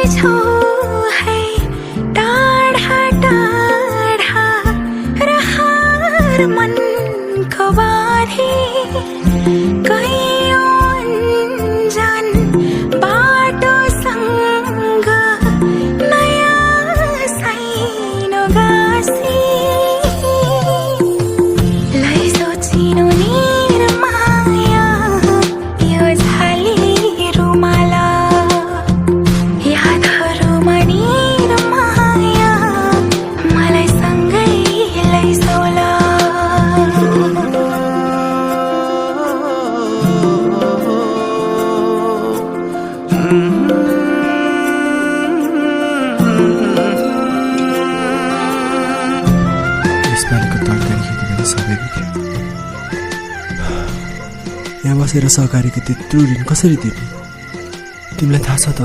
जाँदैछौ है टाढा टाढा रहर मनको बारी कैयौँ अन्जान बाटोसँग नयाँ साइनो गाँसी लैजौ चिनो निरमाया यो झाली रुमाला यादहरूमा निरमाया मलाई सँगै लैजौला यसपालिको तरकारी खेती पनि सकेको थियो। यहाँ बसेर सहकारीको त्यत्रो ऋण कसरी तिर्ने तिमीलाई थाहा छ त।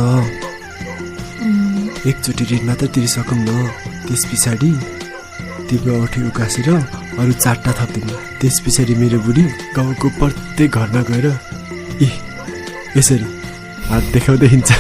एकचोटि ऋण मात्र तिरिसकौँ न, त्यस पछाडि तिम्रो औठी उकासेर अरू 4टा थपिदिनु। त्यस पछाडि मेरो बुढी गाउँको प्रत्येक घरमा गएर यसरी हात देखाउँदै हिँड्छ।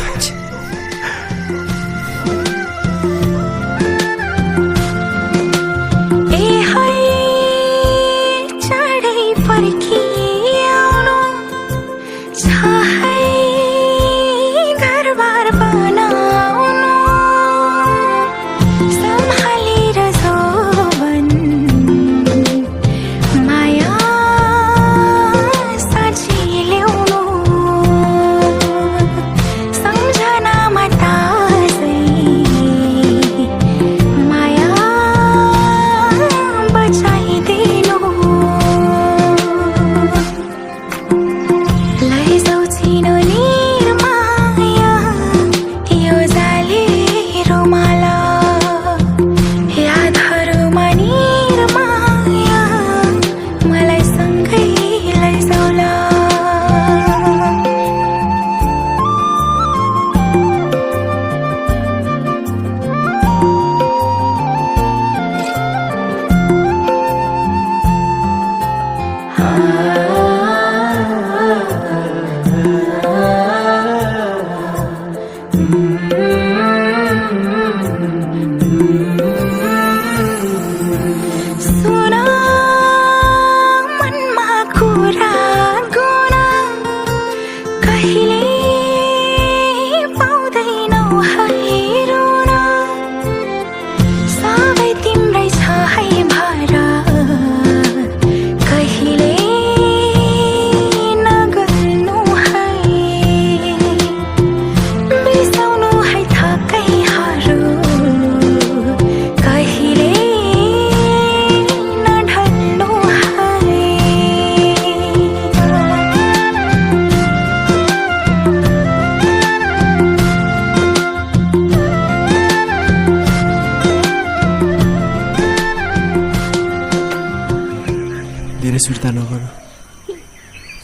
धेरै सुर्ता नगर्नु,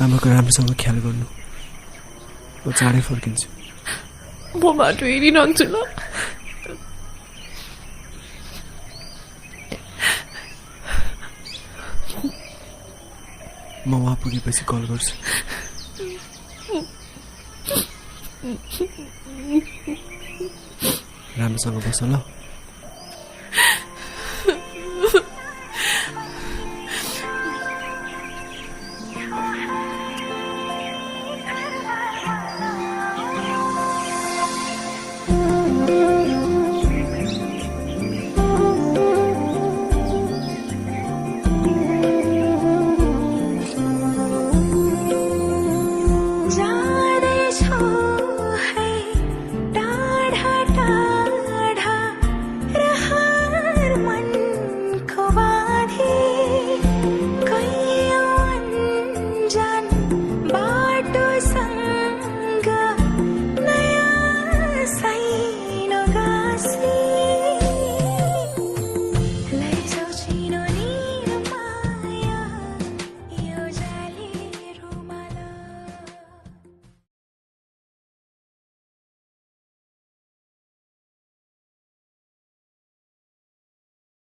आमाको राम्रोसँग ख्याल गर्नु। म चाँडै फर्किन्छु। म बाटो हेरिरहन्छु ल। म वहाँ पुगेपछि कल गर्छु। राम्रोसँग बस ल।